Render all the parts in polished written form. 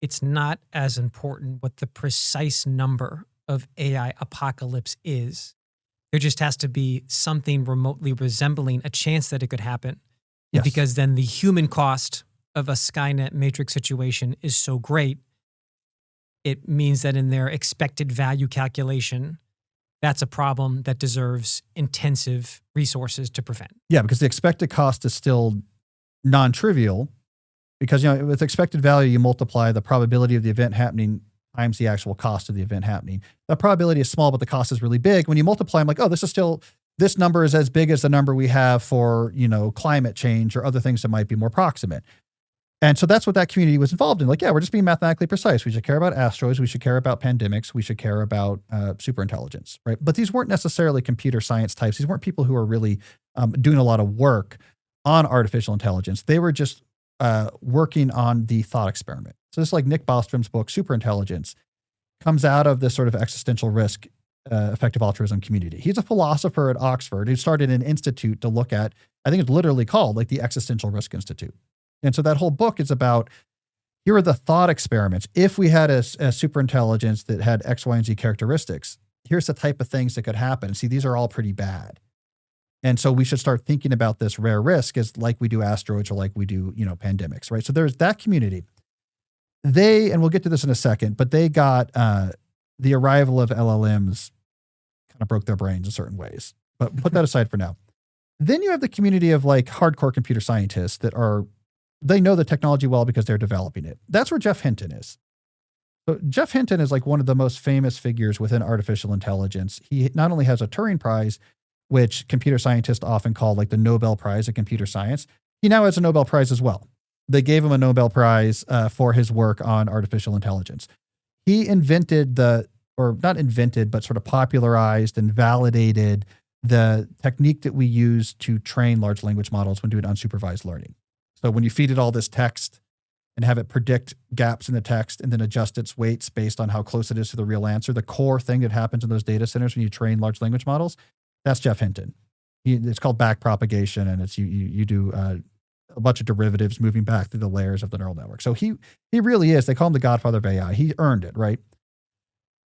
it's not as important what the precise number of AI apocalypse is. There just has to be something remotely resembling a chance that it could happen. And Yes. because then the human cost of a Skynet Matrix situation is so great, it means that in their expected value calculation, that's a problem that deserves intensive resources to prevent. Yeah, because the expected cost is still non-trivial, because with expected value, you multiply the probability of the event happening times the actual cost of the event happening. The probability is small, but the cost is really big. When you multiply, I'm like, oh, this number is as big as the number we have for, climate change or other things that might be more proximate. And so that's what that community was involved in. Like, yeah, we're just being mathematically precise. We should care about asteroids. We should care about pandemics. We should care about superintelligence, right? But these weren't necessarily computer science types. These weren't people who were really doing a lot of work on artificial intelligence. They were just working on the thought experiment. So this is like Nick Bostrom's book, Superintelligence, comes out of this sort of existential risk, effective altruism community. He's a philosopher at Oxford who started an institute to look at, I think it's literally called like the Existential Risk Institute. And so that whole book is about, here are the thought experiments. If we had a superintelligence that had X, Y, and Z characteristics, here's the type of things that could happen. See, these are all pretty bad. And so we should start thinking about this rare risk as like we do asteroids or like we do, pandemics, right? So there's that community. And we'll get to this in a second, but they got the arrival of LLMs kind of broke their brains in certain ways. But put that aside for now. Then you have the community of like hardcore computer scientists they know the technology well because they're developing it. That's where Jeff Hinton is. So Jeff Hinton is like one of the most famous figures within artificial intelligence. He not only has a Turing Prize, which computer scientists often call like the Nobel Prize of computer science, he now has a Nobel Prize as well. They gave him a Nobel Prize for his work on artificial intelligence. He invented not invented, but sort of popularized and validated the technique that we use to train large language models when doing unsupervised learning. So when you feed it all this text and have it predict gaps in the text and then adjust its weights based on how close it is to the real answer, the core thing that happens in those data centers when you train large language models, that's Jeff Hinton. It's called backpropagation, and it's you do a bunch of derivatives moving back through the layers of the neural network. So he really is. They call him the godfather of AI. He earned it, right?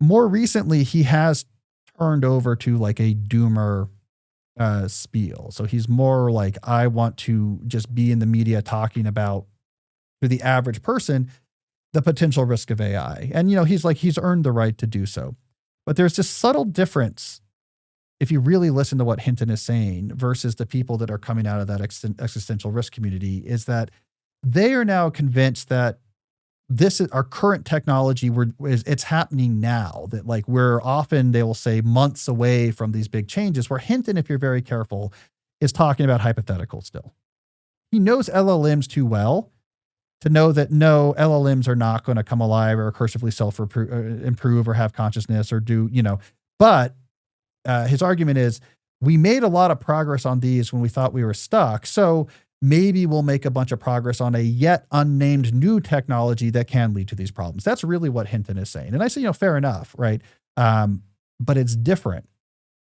More recently, he has turned over to like a doomer spiel. So he's more like, I want to just be in the media talking about, to the average person, the potential risk of AI. And, he's earned the right to do so. But there's this subtle difference if you really listen to what Hinton is saying versus the people that are coming out of that existential risk community, is that they are now convinced that this is our current technology. It's happening now, that like we're often, they will say, months away from these big changes, where Hinton, if you're very careful, is talking about hypotheticals still. He knows LLMs too well to know that no, LLMs are not going to come alive or recursively self-improve or have consciousness or do, but his argument is, we made a lot of progress on these when we thought we were stuck. So maybe we'll make a bunch of progress on a yet unnamed new technology that can lead to these problems. That's really what Hinton is saying. And I say, fair enough, right? But it's different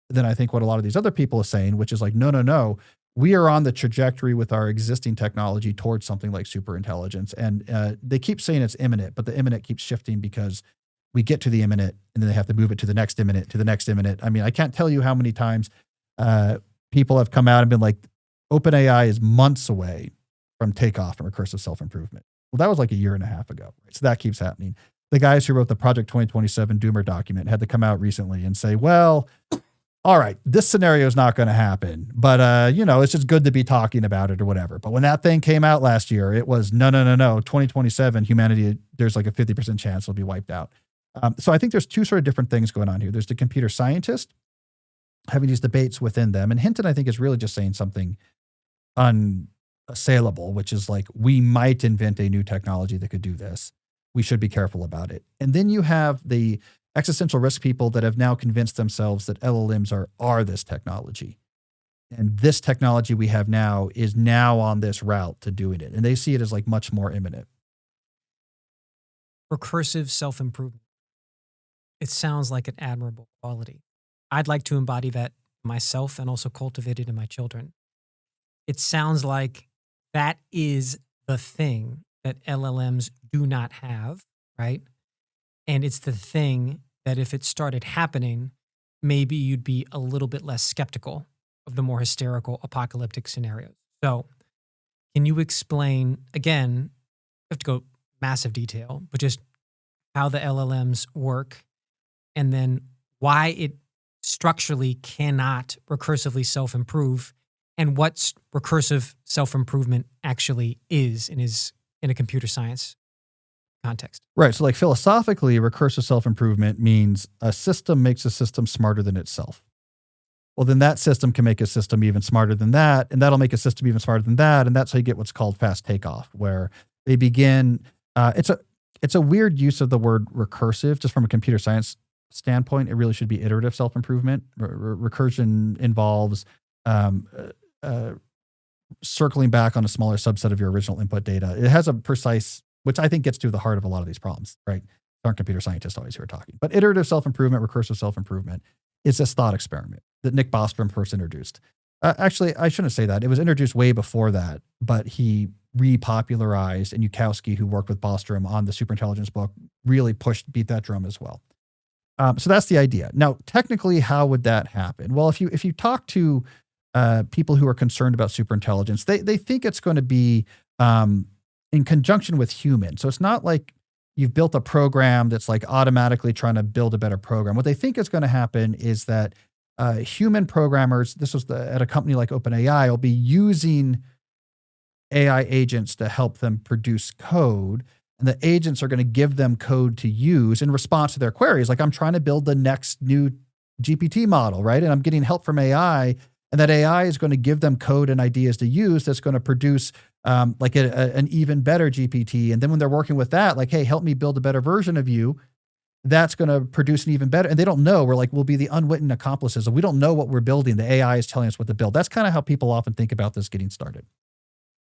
than I think what a lot of these other people are saying, which is like, no. We are on the trajectory with our existing technology towards something like superintelligence. And they keep saying it's imminent, but the imminent keeps shifting because we get to the imminent and then they have to move it to the next imminent, to the next imminent. I mean, I can't tell you how many times people have come out and been like, OpenAI is months away from takeoff and recursive self-improvement. Well, that was like a year and a half ago. Right? So that keeps happening. The guys who wrote the Project 2027 Doomer document had to come out recently and say, well, all right, this scenario is not going to happen, but it's just good to be talking about it or whatever. But when that thing came out last year, it was no, 2027, humanity, there's like a 50% chance it'll be wiped out. So I think there's two sort of different things going on here. There's the computer scientist having these debates within them. And Hinton, I think, is really just saying something unassailable, which is like, we might invent a new technology that could do this. We should be careful about it. And then you have the existential risk people that have now convinced themselves that LLMs are this technology. And this technology we have now is now on this route to doing it. And they see it as like much more imminent. Recursive self-improvement. It sounds like an admirable quality. I'd like to embody that myself and also cultivate it in my children. It sounds like that is the thing that LLMs do not have, right? And it's the thing that if it started happening, maybe you'd be a little bit less skeptical of the more hysterical apocalyptic scenarios. So, can you explain, again, you have to go massive detail, but just how the LLMs work and then why it structurally cannot recursively self-improve and what recursive self-improvement actually is in a computer science context. Right. So, like philosophically, recursive self-improvement means a system makes a system smarter than itself. Well, then that system can make a system even smarter than that, and that'll make a system even smarter than that, and that's how you get what's called fast takeoff, where they begin. It's a weird use of the word recursive, just from a computer science standpoint. It really should be iterative self-improvement. Recursion involves circling back on a smaller subset of your original input data. It has a precise, which I think gets to the heart of a lot of these problems, right? Aren't computer scientists always who are talking. But iterative self-improvement, recursive self-improvement is this thought experiment that Nick Bostrom first introduced. Actually, I shouldn't say that. It was introduced way before that, but he repopularized, and Yudkowsky, who worked with Bostrom on the superintelligence book, really beat that drum as well. So that's the idea. Now, technically, how would that happen? Well, if you talk to people who are concerned about superintelligence, they think it's going to be in conjunction with humans. So it's not like you've built a program that's like automatically trying to build a better program. What they think is going to happen is that human programmers, this was at a company like OpenAI, will be using AI agents to help them produce code. And the agents are going to give them code to use in response to their queries. Like, I'm trying to build the next new GPT model, right? And I'm getting help from AI. And that AI is going to give them code and ideas to use that's going to produce like an even better GPT. And then when they're working with that, like, hey, help me build a better version of you, that's going to produce an even better. And they don't know. We're like, we'll be the unwitting accomplices. We don't know what we're building. The AI is telling us what to build. That's kind of how people often think about this getting started.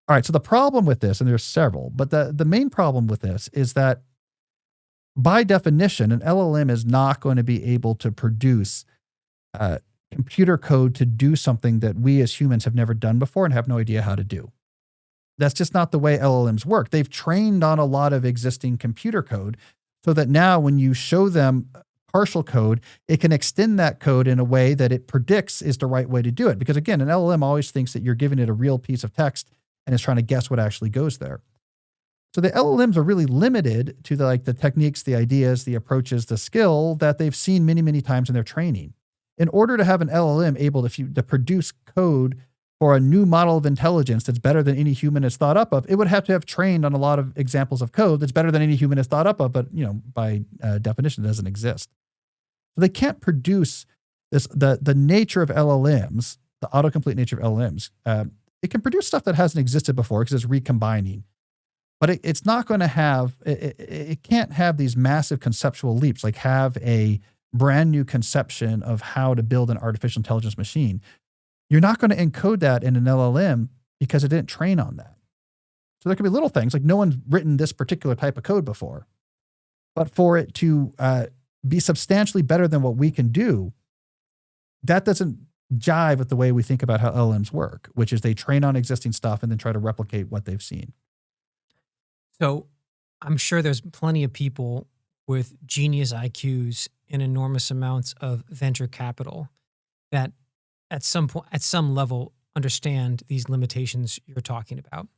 All right, so the problem with this, and there's several, but the main problem with this is that by definition, an LLM is not going to be able to produce computer code to do something that we as humans have never done before and have no idea how to do. That's just not the way LLMs work. They've trained on a lot of existing computer code so that now when you show them partial code, it can extend that code in a way that it predicts is the right way to do it. Because again, an LLM always thinks that you're giving it a real piece of text and is trying to guess what actually goes there. So the LLMs are really limited to the techniques, the ideas, the approaches, the skill that they've seen many, many times in their training. In order to have an LLM able to produce code for a new model of intelligence that's better than any human has thought up of, it would have to have trained on a lot of examples of code that's better than any human has thought up of, but by definition, it doesn't exist. So they can't produce this. The nature of LLMs, the autocomplete nature of LLMs, it can produce stuff that hasn't existed before because it's recombining. But it's not going to have, it can't have these massive conceptual leaps, like have a brand new conception of how to build an artificial intelligence machine. You're not going to encode that in an LLM because it didn't train on that. So there could be little things like no one's written this particular type of code before. But for it to be substantially better than what we can do, that doesn't jive with the way we think about how LLMs work, which is they train on existing stuff and then try to replicate what they've seen. So I'm sure there's plenty of people with genius IQs and enormous amounts of venture capital that at some point, at some level, understand these limitations you're talking about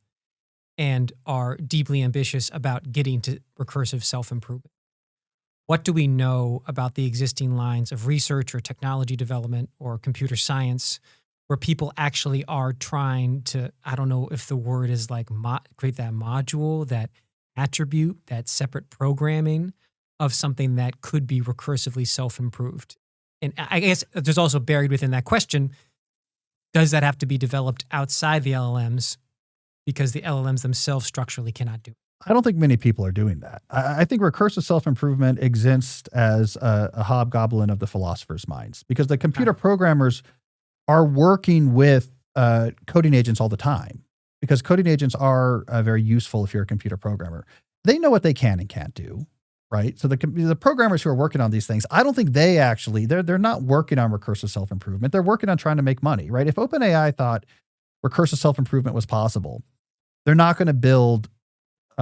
and are deeply ambitious about getting to recursive self-improvement. What do we know about the existing lines of research or technology development or computer science where people actually are trying to, I don't know if the word is like create that module, that attribute, that separate programming of something that could be recursively self-improved? And I guess there's also buried within that question, does that have to be developed outside the LLMs because the LLMs themselves structurally cannot do it? I don't think many people are doing that. I think recursive self-improvement exists as a hobgoblin of the philosophers' minds because the computer programmers are working with coding agents all the time because coding agents are very useful if you're a computer programmer. They know what they can and can't do, right? So the programmers who are working on these things, I don't think they're not working on recursive self-improvement. They're working on trying to make money, right? If OpenAI thought recursive self-improvement was possible, they're not going to build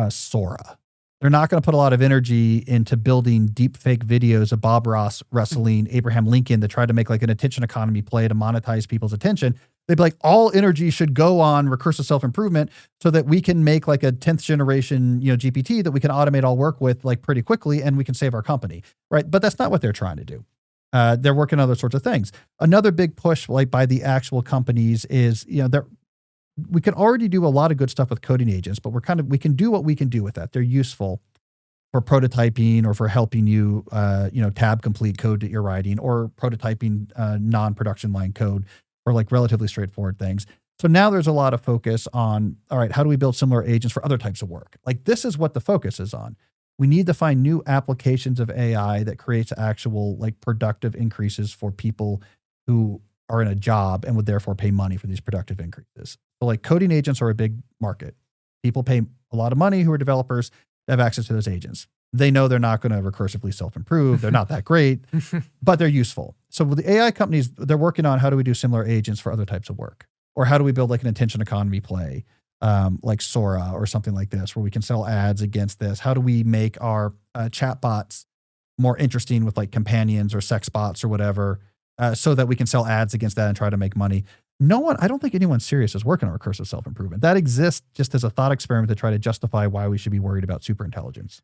Sora. They're not going to put a lot of energy into building deep fake videos of Bob Ross wrestling Abraham Lincoln to try to make like an attention economy play to monetize people's attention. They'd be like, all energy should go on recursive self-improvement so that we can make like a 10th generation, GPT that we can automate all work with like pretty quickly and we can save our company, right? But that's not what they're trying to do. They're working on other sorts of things. Another big push like by the actual companies is, we can already do a lot of good stuff with coding agents, but we can do what we can do with that. They're useful for prototyping or for helping you, tab complete code that you're writing or prototyping non-production line code or like relatively straightforward things. So now there's a lot of focus on, all right, how do we build similar agents for other types of work? Like this is what the focus is on. We need to find new applications of AI that creates actual like productive increases for people who are in a job and would therefore pay money for these productive increases. So like coding agents are a big market. People pay a lot of money who are developers to have access to those agents. They know they're not going to recursively self-improve. They're not that great, but they're useful. So with the AI companies, they're working on how do we do similar agents for other types of work? Or how do we build like an attention economy play, like Sora or something like this, where we can sell ads against this? How do we make our chat bots more interesting with like companions or sex bots or whatever, so that we can sell ads against that and try to make money? I don't think anyone serious is working on recursive self-improvement. That exists just as a thought experiment to try to justify why we should be worried about superintelligence.